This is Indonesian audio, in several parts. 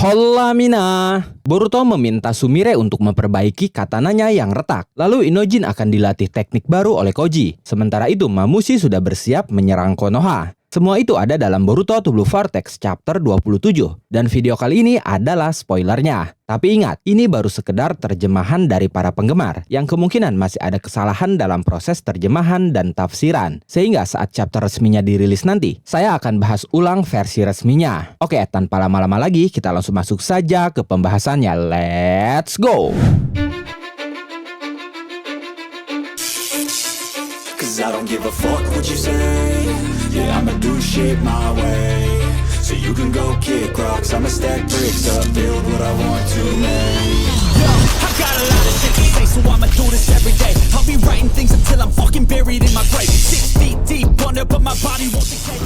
Hola Mina! Boruto meminta Sumire untuk memperbaiki katananya yang retak. Lalu Inojin akan dilatih teknik baru oleh Koji. Sementara itu Mamushi sudah bersiap menyerang Konoha. Semua itu ada dalam Boruto To Blue Vortex chapter 27. Dan video kali ini adalah spoilernya. Tapi ingat, ini baru sekedar terjemahan dari para penggemar yang kemungkinan masih ada kesalahan dalam proses terjemahan dan tafsiran. Sehingga saat chapter resminya dirilis nanti, saya akan bahas ulang versi resminya. Oke, tanpa lama-lama lagi, kita langsung masuk saja ke pembahasannya. Let's go! I don't give a fuck what you say. Yeah, I'ma do shit my way. So you can go kick rocks, I'ma stack bricks up, build what I want to make. Yo, I got a lot of shit to say, so I'ma do this every day. I'll be writing things until I'm fucking buried in my grave. 6 feet deep under, but my body won't decay.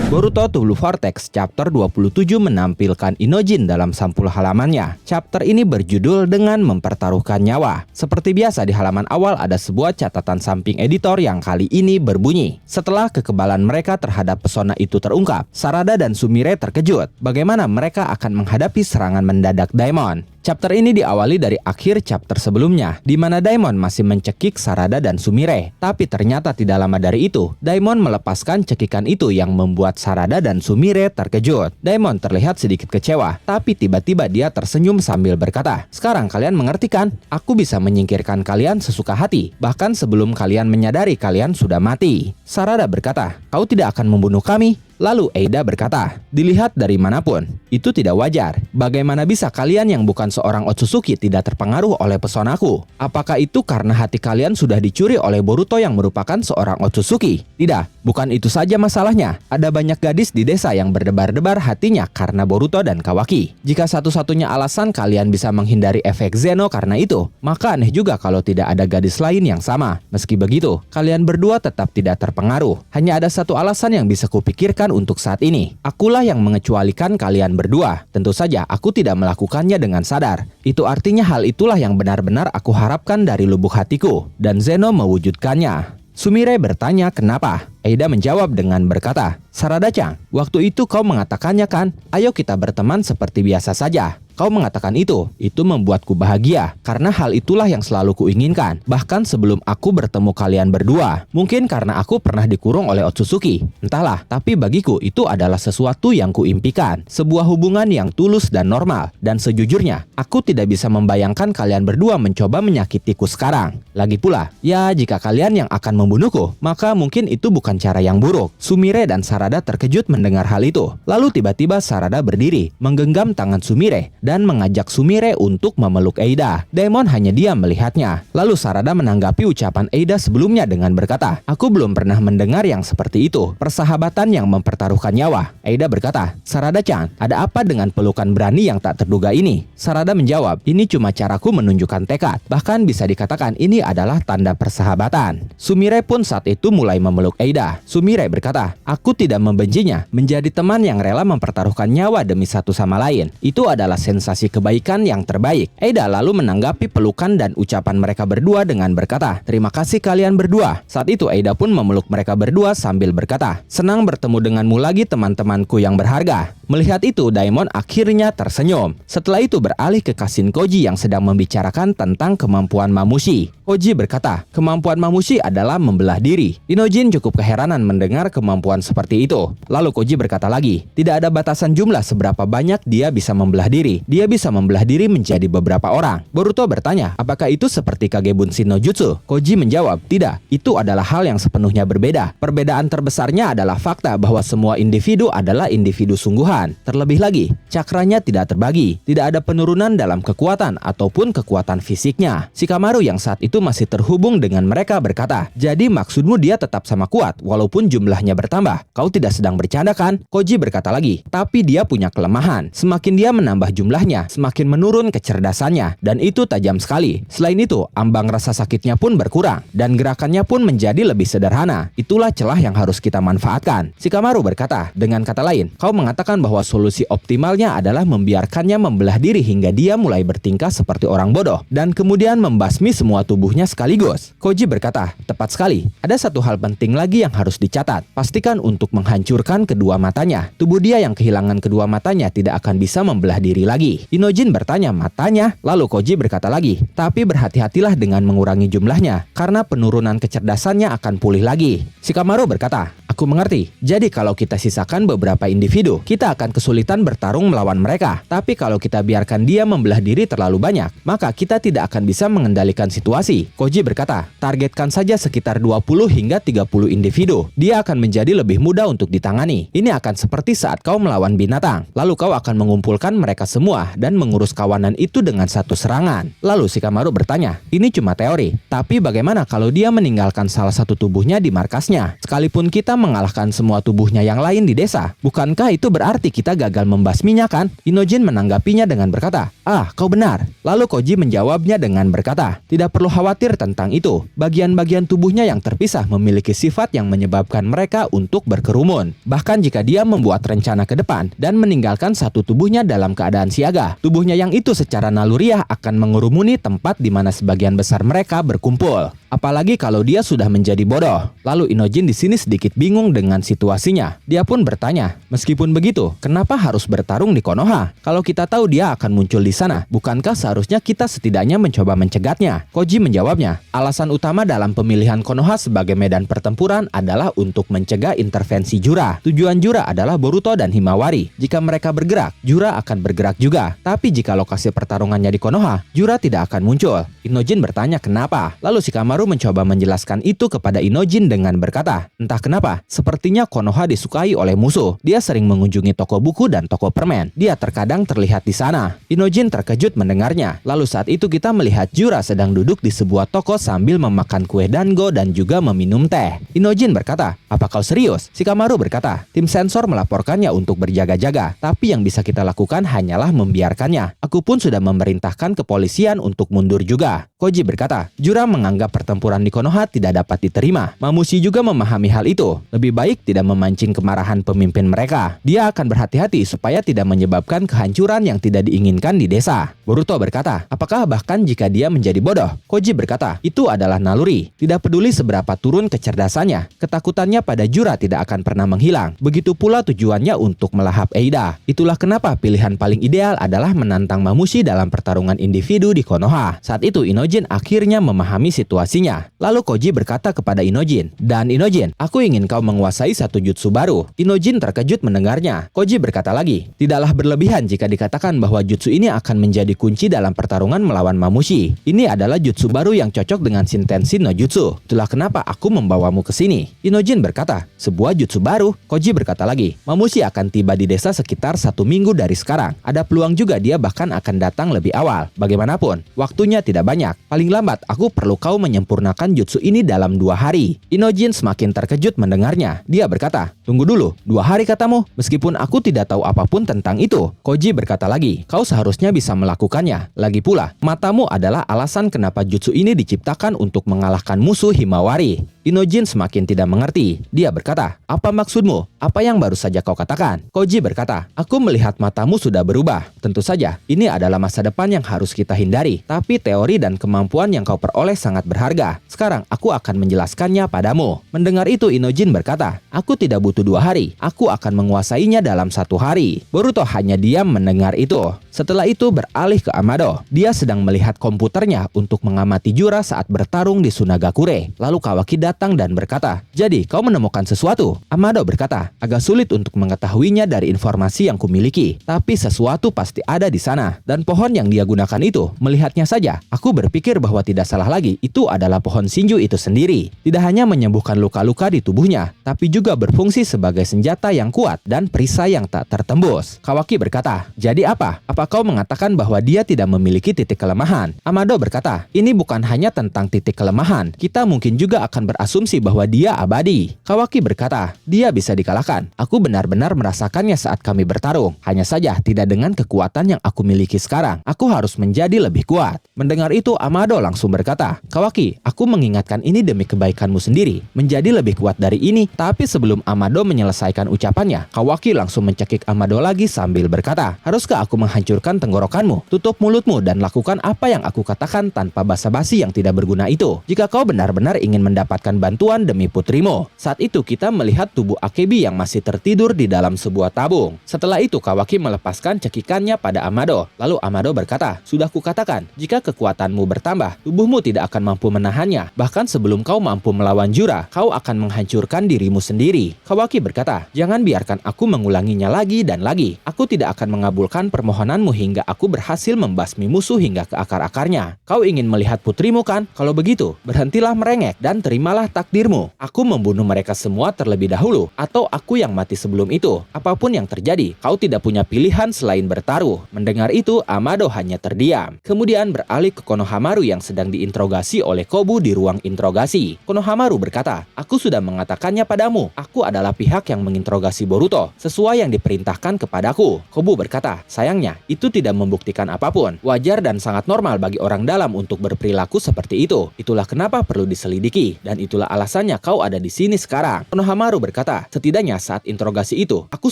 Boruto To Blue Vortex chapter 27 menampilkan Inojin dalam sampul halamannya. Chapter ini berjudul dengan mempertaruhkan nyawa. Seperti biasa di halaman awal ada sebuah catatan samping editor yang kali ini berbunyi. Setelah kekebalan mereka terhadap pesona itu terungkap, Sarada dan Sumire terkejut. Bagaimana mereka akan menghadapi serangan mendadak Daimon? Chapter ini diawali dari akhir chapter sebelumnya, di mana Daimon masih mencekik Sarada dan Sumire. Tapi ternyata tidak lama dari itu, Daimon melepaskan cekikan itu yang membuat Sarada dan Sumire terkejut. Daimon terlihat sedikit kecewa, tapi tiba-tiba dia tersenyum sambil berkata, "Sekarang kalian mengerti kan? Aku bisa menyingkirkan kalian sesuka hati, bahkan sebelum kalian menyadari kalian sudah mati." Sarada berkata, "Kau tidak akan membunuh kami?" Lalu Eida berkata, "Dilihat dari manapun, itu tidak wajar. Bagaimana bisa kalian yang bukan seorang Otsutsuki tidak terpengaruh oleh pesonaku? Apakah itu karena hati kalian sudah dicuri oleh Boruto yang merupakan seorang Otsutsuki? Tidak, bukan itu saja masalahnya. Ada banyak gadis di desa yang berdebar-debar hatinya karena Boruto dan Kawaki. Jika satu-satunya alasan kalian bisa menghindari efek Zeno karena itu, maka aneh juga kalau tidak ada gadis lain yang sama. Meski begitu, kalian berdua tetap tidak terpengaruh. Hanya ada satu alasan yang bisa kupikirkan untuk saat ini. Akulah yang mengecualikan kalian berdua. Tentu saja aku tidak melakukannya dengan sadar. Itu artinya hal itulah yang benar-benar aku harapkan dari lubuk hatiku. Dan Zeno mewujudkannya." Sumire bertanya kenapa. Eida menjawab dengan berkata, "Sarada-chan, waktu itu kau mengatakannya kan, ayo kita berteman seperti biasa saja. Kau mengatakan itu membuatku bahagia, karena hal itulah yang selalu kuinginkan, bahkan sebelum aku bertemu kalian berdua. Mungkin karena aku pernah dikurung oleh Otsutsuki, entahlah, tapi bagiku itu adalah sesuatu yang kuimpikan, sebuah hubungan yang tulus dan normal, dan sejujurnya, aku tidak bisa membayangkan kalian berdua mencoba menyakitiku sekarang. Lagi pula, ya jika kalian yang akan membunuhku, maka mungkin itu bukan cara yang buruk." Sumire dan Sarada terkejut mendengar hal itu. Lalu tiba-tiba Sarada berdiri, menggenggam tangan Sumire, dan mengajak Sumire untuk memeluk Eida. Daimon hanya diam melihatnya. Lalu Sarada menanggapi ucapan Eida sebelumnya dengan berkata, "Aku belum pernah mendengar yang seperti itu. Persahabatan yang mempertaruhkan nyawa." Eida berkata, "Sarada-chan, ada apa dengan pelukan berani yang tak terduga ini?" Sarada menjawab, "Ini cuma caraku menunjukkan tekad. Bahkan bisa dikatakan ini adalah tanda persahabatan." Sumire pun saat itu mulai memeluk Eida. Sumire berkata, "Aku tidak membencinya. Menjadi teman yang rela mempertaruhkan nyawa demi satu sama lain, itu adalah sensasi kebaikan yang terbaik." Eida lalu menanggapi pelukan dan ucapan mereka berdua dengan berkata, "Terima kasih kalian berdua." Saat itu Eida pun memeluk mereka berdua sambil berkata, "Senang bertemu denganmu lagi teman-temanku yang berharga." Melihat itu Daimon akhirnya tersenyum. Setelah itu beralih ke Kashin Koji yang sedang membicarakan tentang kemampuan Mamushi. Koji berkata, "Kemampuan Mamushi adalah membelah diri." Inojin cukup keheranan mendengar kemampuan seperti itu. Lalu Koji berkata lagi, "Tidak ada batasan jumlah seberapa banyak dia bisa membelah diri. Dia bisa membelah diri menjadi beberapa orang." Boruto bertanya, "Apakah itu seperti Kage Bunshin no Jutsu?" Koji menjawab, "Tidak, itu adalah hal yang sepenuhnya berbeda. Perbedaan terbesarnya adalah fakta bahwa semua individu adalah individu sungguhan. Terlebih lagi, cakranya tidak terbagi. Tidak ada penurunan dalam kekuatan ataupun kekuatan fisiknya." Shikamaru yang saat itu masih terhubung dengan mereka berkata, "Jadi maksudmu dia tetap sama kuat walaupun jumlahnya bertambah? Kau tidak sedang bercanda kan?" Koji berkata lagi, "Tapi dia punya kelemahan. Semakin dia menambah jumlahnya, semakin menurun kecerdasannya, dan itu tajam sekali. Selain itu, ambang rasa sakitnya pun berkurang, dan gerakannya pun menjadi lebih sederhana. Itulah celah yang harus kita manfaatkan." Shikamaru berkata, "Dengan kata lain, kau mengatakan bahwa solusi optimalnya adalah membiarkannya membelah diri hingga dia mulai bertingkah seperti orang bodoh, dan kemudian membasmi semua tubuh tubuhnya sekaligus. Koji berkata, tepat sekali. Ada satu hal penting lagi yang harus dicatat. Pastikan untuk menghancurkan kedua matanya. Tubuh dia yang kehilangan kedua matanya tidak akan bisa membelah diri lagi. Inojin bertanya, matanya? Lalu Koji berkata lagi, tapi berhati-hatilah dengan mengurangi jumlahnya, karena penurunan kecerdasannya akan pulih lagi. Shikamaru berkata, aku mengerti. Jadi kalau kita sisakan beberapa individu, kita akan kesulitan bertarung melawan mereka. Tapi kalau kita biarkan dia membelah diri terlalu banyak, maka kita tidak akan bisa mengendalikan situasi. Koji berkata, targetkan saja sekitar 20 hingga 30 individu. Dia akan menjadi lebih mudah untuk ditangani. Ini akan seperti saat kau melawan binatang. Lalu kau akan mengumpulkan mereka semua dan mengurus kawanan itu dengan satu serangan. Lalu Shikamaru bertanya, ini cuma teori. Tapi bagaimana kalau dia meninggalkan salah satu tubuhnya di markasnya? Sekalipun kita mengalahkan semua tubuhnya yang lain di desa, bukankah itu berarti kita gagal membasminya kan? Inojin menanggapinya dengan berkata, kau benar. Lalu Koji menjawabnya dengan berkata, tidak perlu khawatir tentang itu. Bagian-bagian tubuhnya yang terpisah memiliki sifat yang menyebabkan mereka untuk berkerumun. Bahkan jika dia membuat rencana ke depan dan meninggalkan satu tubuhnya dalam keadaan siaga, tubuhnya yang itu secara naluriah akan mengurumuni tempat di mana sebagian besar mereka berkumpul. Apalagi kalau dia sudah menjadi bodoh. Lalu Inojin di sini sedikit bingung dengan situasinya. Dia pun bertanya, meskipun begitu, kenapa harus bertarung di Konoha? Kalau kita tahu dia akan muncul di sana, bukankah seharusnya kita setidaknya mencoba mencegatnya? Koji menjawabnya, alasan utama dalam pemilihan Konoha sebagai medan pertempuran adalah untuk mencegah intervensi Jura. Tujuan Jura adalah Boruto dan Himawari. Jika mereka bergerak, Jura akan bergerak juga. Tapi jika lokasi pertarungannya di Konoha, Jura tidak akan muncul. Inojin bertanya kenapa. Lalu Shikamaru mencoba menjelaskan itu kepada Inojin dengan berkata, entah kenapa, sepertinya Konoha disukai oleh musuh. Dia sering mengunjungi toko buku dan toko permen. Dia terkadang terlihat di sana. Inojin terkejut mendengarnya. Lalu saat itu kita melihat Jura sedang duduk di sebuah toko sambil memakan kue dango dan juga meminum teh. Inojin berkata, apa kau serius? Shikamaru berkata, tim sensor melaporkannya untuk berjaga-jaga, tapi yang bisa kita lakukan hanyalah membiarkannya. Aku pun sudah memerintahkan kepolisian untuk mundur juga. Koji berkata, Jura menganggap pertempuran di Konoha tidak dapat diterima. Mamushi juga memahami hal itu. Lebih baik tidak memancing kemarahan pemimpin mereka. Dia akan berhati-hati supaya tidak menyebabkan kehancuran yang tidak diinginkan di desa. Boruto berkata, apakah bahkan jika dia menjadi bodoh? Koji berkata, itu adalah naluri. Tidak peduli seberapa turun kecerdasannya, ketakutannya pada Jura tidak akan pernah menghilang. Begitu pula tujuannya untuk melahap Eida. Itulah kenapa pilihan paling ideal adalah menantang Mamushi dalam pertarungan individu di Konoha. Saat itu Inojin akhirnya memahami situasinya. Lalu Koji berkata kepada Inojin, dan Inojin, aku ingin kau menguasai satu jutsu baru. Inojin terkejut mendengarnya. Koji berkata lagi, tidaklah berlebihan jika dikatakan bahwa jutsu ini akan menjadi kunci dalam pertarungan melawan Mamushi. Ini adalah jutsu baru yang cocok dengan Shintenshi no Jutsu. Itulah kenapa aku membawamu ke sini. Inojin berkata, sebuah jutsu baru? Koji berkata lagi, Mamushi akan tiba di desa sekitar 1 minggu dari sekarang. Ada peluang juga dia bahkan akan datang lebih awal. Bagaimanapun, waktunya tidak banyak. Paling lambat, aku perlu kau menyempurnakan jutsu ini dalam 2 hari. Inojin semakin terkejut mendengarnya. Dia berkata, tunggu dulu, 2 hari katamu? Meskipun aku tidak tahu apapun tentang itu. Koji berkata lagi, kau seharusnya bisa melakukannya. Lagi pula, matamu adalah alasan kenapa jutsu ini diciptakan untuk mengalahkan musuh Himawari. Inojin semakin tidak mengerti. Dia berkata, apa maksudmu? Apa yang baru saja kau katakan? Koji berkata, aku melihat matamu sudah berubah. Tentu saja, ini adalah masa depan yang harus kita hindari. Tapi teori dan kemampuan yang kau peroleh sangat berharga. Sekarang aku akan menjelaskannya padamu. Mendengar itu Inojin berkata, aku tidak butuh 2 hari. Aku akan menguasainya dalam 1 hari. Boruto hanya diam mendengar itu. Setelah itu beralih ke Amado. Dia sedang melihat komputernya untuk mengamati Jura saat bertarung di Sunagakure. Lalu Kawaki datang dan berkata, jadi kau menemukan sesuatu? Amado berkata, agak sulit untuk mengetahuinya dari informasi yang kumiliki. Tapi sesuatu pasti ada di sana. Dan pohon yang dia gunakan itu, melihatnya saja, aku berpikir bahwa tidak salah lagi, itu adalah pohon Shinju itu sendiri. Tidak hanya menyembuhkan luka-luka di tubuhnya, tapi juga berfungsi sebagai senjata yang kuat dan perisai yang tak tertembus. Kawaki berkata, jadi apa? Apa kau mengatakan bahwa dia tidak memiliki titik kelemahan? Amado berkata, ini bukan hanya tentang titik kelemahan. Kita mungkin juga akan berasumsi berasumsi bahwa dia abadi. Kawaki berkata, dia bisa dikalahkan. Aku benar-benar merasakannya saat kami bertarung. Hanya saja tidak dengan kekuatan yang aku miliki sekarang. Aku harus menjadi lebih kuat. Mendengar itu, Amado langsung berkata, Kawaki, aku mengingatkan ini demi kebaikanmu sendiri. Menjadi lebih kuat dari ini. Tapi sebelum Amado menyelesaikan ucapannya, Kawaki langsung mencekik Amado lagi sambil berkata, haruskah aku menghancurkan tenggorokanmu? Tutup mulutmu dan lakukan apa yang aku katakan tanpa basa-basi yang tidak berguna itu. Jika kau benar-benar ingin mendapatkan bantuan demi putrimu. Saat itu kita melihat tubuh Akebi yang masih tertidur di dalam sebuah tabung. Setelah itu Kawaki melepaskan cekikannya pada Amado. Lalu Amado berkata, sudah kukatakan, jika kekuatanmu bertambah, tubuhmu tidak akan mampu menahannya. Bahkan sebelum kau mampu melawan Jura, kau akan menghancurkan dirimu sendiri. Kawaki berkata, jangan biarkan aku mengulanginya lagi dan lagi. Aku tidak akan mengabulkan permohonanmu hingga aku berhasil membasmi musuh hingga ke akar-akarnya. Kau ingin melihat putrimu kan? Kalau begitu, berhentilah merengek dan terimalah takdirmu. Aku membunuh mereka semua terlebih dahulu, atau aku yang mati sebelum itu. Apapun yang terjadi, kau tidak punya pilihan selain bertaruh. Mendengar itu, Amado hanya terdiam. Kemudian beralih ke Konohamaru yang sedang diinterogasi oleh Kobu di ruang interogasi. Konohamaru berkata, aku sudah mengatakannya padamu. Aku adalah pihak yang menginterogasi Boruto, sesuai yang diperintahkan kepadaku. Kobu berkata, sayangnya, itu tidak membuktikan apapun. Wajar dan sangat normal bagi orang dalam untuk berperilaku seperti itu. Itulah kenapa perlu diselidiki, dan itulah alasannya kau ada di sini sekarang. Konohamaru berkata, setidaknya saat interogasi itu, aku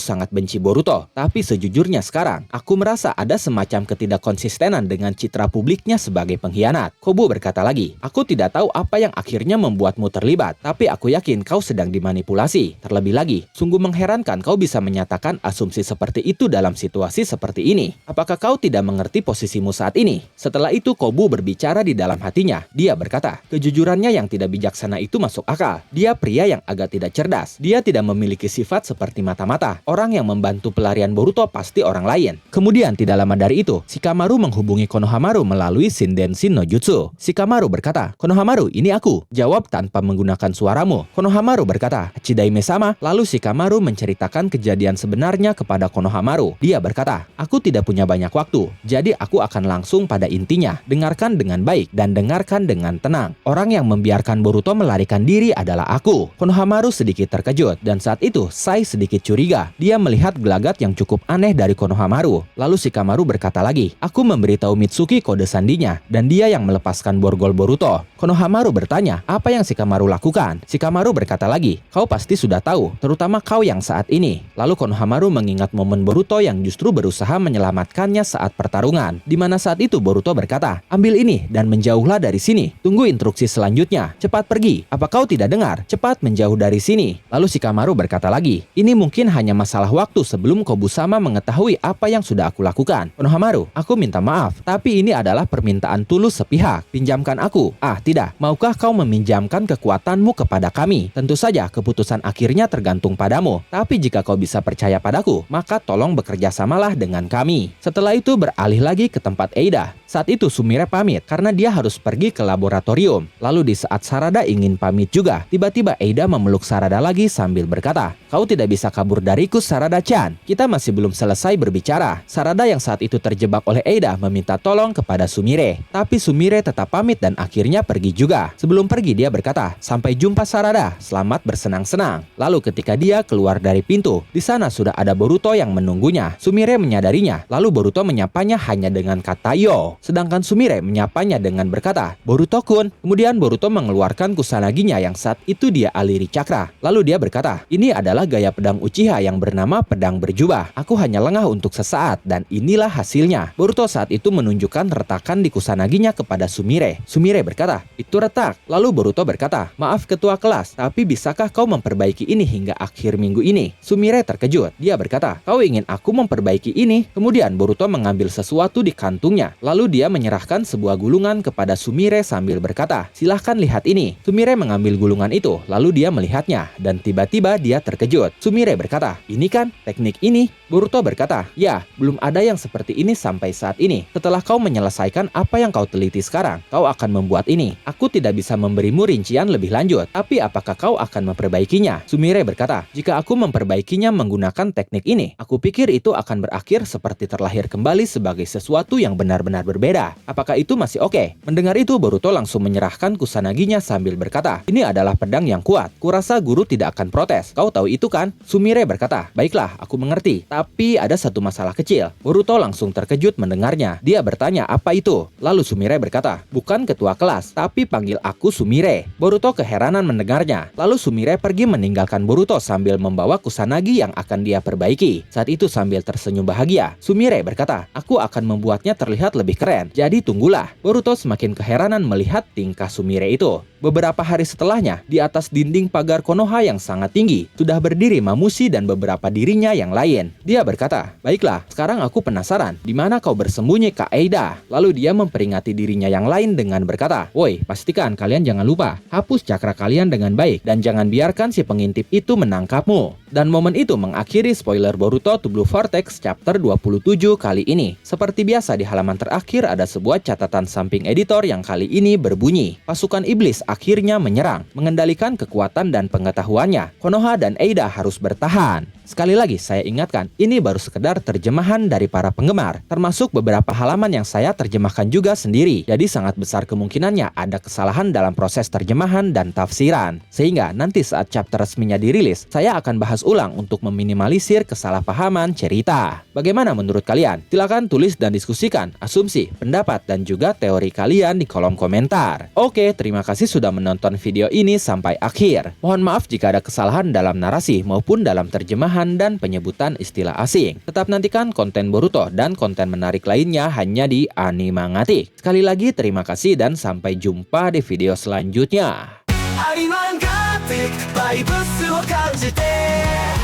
sangat benci Boruto. Tapi sejujurnya sekarang, aku merasa ada semacam ketidakkonsistenan dengan citra publiknya sebagai pengkhianat. Kobu berkata lagi, aku tidak tahu apa yang akhirnya membuatmu terlibat, tapi aku yakin kau sedang dimanipulasi. Terlebih lagi, sungguh mengherankan kau bisa menyatakan asumsi seperti itu dalam situasi seperti ini. Apakah kau tidak mengerti posisimu saat ini? Setelah itu Kobu berbicara di dalam hatinya. Dia berkata, kejujurannya yang tidak bijaksana itu masuk akal. Dia pria yang agak tidak cerdas. Dia tidak memiliki sifat seperti mata-mata. Orang yang membantu pelarian Boruto pasti orang lain. Kemudian tidak lama dari itu, Shikamaru menghubungi Konohamaru melalui Shinden-shin no Jutsu. Shikamaru berkata, Konohamaru, ini aku. Jawab tanpa menggunakan suaramu. Konohamaru berkata, Hachidaime-sama. Lalu Shikamaru menceritakan kejadian sebenarnya kepada Konohamaru. Dia berkata, aku tidak punya banyak waktu, jadi aku akan langsung pada intinya. Dengarkan dengan baik dan dengarkan dengan tenang. Orang yang membiarkan Boruto melarikan diri adalah aku. Konohamaru sedikit terkejut dan saat itu Sai sedikit curiga. Dia melihat gelagat yang cukup aneh dari Konohamaru. Lalu Shikamaru berkata lagi, aku memberitahu Mitsuki kode sandinya dan dia yang melepaskan borgol Boruto. Konohamaru bertanya, apa yang Shikamaru lakukan? Shikamaru berkata lagi, kau pasti sudah tahu, terutama kau yang saat ini. Lalu Konohamaru mengingat momen Boruto yang justru berusaha menyelamatkannya saat pertarungan, di mana saat itu Boruto berkata, ambil ini dan menjauhlah dari sini. Tunggu instruksi selanjutnya. Cepat pergi. Apa kau tidak dengar? Cepat menjauh dari sini. Lalu Shikamaru berkata lagi, ini mungkin hanya masalah waktu sebelum Kobu-sama mengetahui apa yang sudah aku lakukan. Konohamaru, aku minta maaf, tapi ini adalah permintaan tulus sepihak. Pinjamkan aku. Ah, tidak. Maukah kau meminjamkan kekuatanmu kepada kami? Tentu saja keputusan akhirnya tergantung padamu. Tapi jika kau bisa percaya padaku, maka tolong bekerja samalah dengan kami. Setelah itu beralih lagi ke tempat Eida. Saat itu Sumire pamit karena dia harus pergi ke laboratorium. Lalu di saat Sarada ingin pamit juga, tiba-tiba Eida memeluk Sarada lagi sambil berkata, kau tidak bisa kabur dariku Sarada-chan. Kita masih belum selesai berbicara. Sarada yang saat itu terjebak oleh Eida meminta tolong kepada Sumire. Tapi Sumire tetap pamit dan akhirnya pergi juga. Sebelum pergi dia berkata, sampai jumpa Sarada, selamat bersenang-senang. Lalu ketika dia keluar dari pintu, di sana sudah ada Boruto yang menunggunya. Sumire menyadarinya, lalu Boruto menyapanya hanya dengan kata yo. Sedangkan Sumire menyapanya dengan berkata, Boruto-kun. Kemudian Boruto mengeluarkan kusanaginya yang saat itu dia aliri cakra. Lalu dia berkata, ini adalah gaya pedang Uchiha yang bernama pedang berjubah. Aku hanya lengah untuk sesaat dan inilah hasilnya. Boruto saat itu menunjukkan retakan di kusanaginya kepada Sumire. Sumire berkata, itu retak. Lalu Boruto berkata, maaf ketua kelas, tapi bisakah kau memperbaiki ini hingga akhir minggu ini? Sumire terkejut. Dia berkata, kau ingin aku memperbaiki ini? Kemudian Boruto mengambil sesuatu di kantungnya. Lalu dia menyerahkan sebuah gulungan kepada Sumire sambil berkata, silahkan lihat ini. Sumire mengambil gulungan itu, lalu dia melihatnya, dan tiba-tiba dia terkejut. Sumire berkata, ini kan teknik ini? Boruto berkata, ya, belum ada yang seperti ini sampai saat ini. Setelah kau menyelesaikan apa yang kau teliti sekarang, kau akan membuat ini. Aku tidak bisa memberimu rincian lebih lanjut, tapi apakah kau akan memperbaikinya? Sumire berkata, jika aku memperbaikinya menggunakan teknik ini, aku pikir itu akan berakhir seperti terlahir kembali sebagai sesuatu yang benar-benar berbeda. Apakah itu masih oke? Mendengar itu, Boruto langsung menyerahkan kusanaginya sambil berkata, berkata, "Ini adalah pedang yang kuat. Kurasa guru tidak akan protes. Kau tahu itu kan?" Sumire berkata, "Baiklah, aku mengerti. Tapi ada satu masalah kecil." Boruto langsung terkejut mendengarnya. Dia bertanya, "Apa itu?" Lalu Sumire berkata, "Bukan ketua kelas, tapi panggil aku Sumire." Boruto keheranan mendengarnya. Lalu Sumire pergi meninggalkan Boruto sambil membawa Kusanagi yang akan dia perbaiki. Saat itu sambil tersenyum bahagia, Sumire berkata, "Aku akan membuatnya terlihat lebih keren. Jadi tunggulah." Boruto semakin keheranan melihat tingkah Sumire itu. Beberapa hari setelahnya, di atas dinding pagar Konoha yang sangat tinggi, sudah berdiri Mamushi dan beberapa dirinya yang lain. Dia berkata, "Baiklah, sekarang aku penasaran, di mana kau bersembunyi, Kak Eida?" Lalu dia memperingati dirinya yang lain dengan berkata, "Woi, pastikan kalian jangan lupa, hapus cakra kalian dengan baik, dan jangan biarkan si pengintip itu menangkapmu." Dan momen itu mengakhiri spoiler Boruto to Blue Vortex chapter 27 kali ini. Seperti biasa di halaman terakhir ada sebuah catatan samping editor yang kali ini berbunyi, "Pasukan iblis akhirnya menyerang, mengendalikan kekuatan dan pengetahuannya. Konoha dan Eida harus bertahan." Sekali lagi saya ingatkan, ini baru sekedar terjemahan dari para penggemar, termasuk beberapa halaman yang saya terjemahkan juga sendiri. Jadi sangat besar kemungkinannya ada kesalahan dalam proses terjemahan dan tafsiran. Sehingga nanti saat chapter resminya dirilis, saya akan bahas ulang untuk meminimalisir kesalahpahaman cerita. Bagaimana menurut kalian? Silakan tulis dan diskusikan asumsi, pendapat, dan juga teori kalian di kolom komentar. Oke, terima kasih sudah menonton video ini sampai akhir. Mohon maaf jika ada kesalahan dalam narasi maupun dalam terjemahan dan penyebutan istilah asing. Tetap nantikan konten Boruto dan konten menarik lainnya hanya di Animangatik. Sekali lagi terima kasih dan sampai jumpa di video selanjutnya. アニマンガティックバイブスを感じて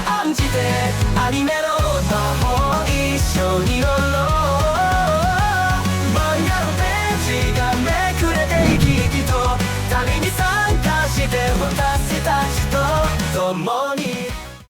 案じてアニメの魔法一緒に乗ろう漫画のページがめくれて生き生きと旅に参加して私たちと共に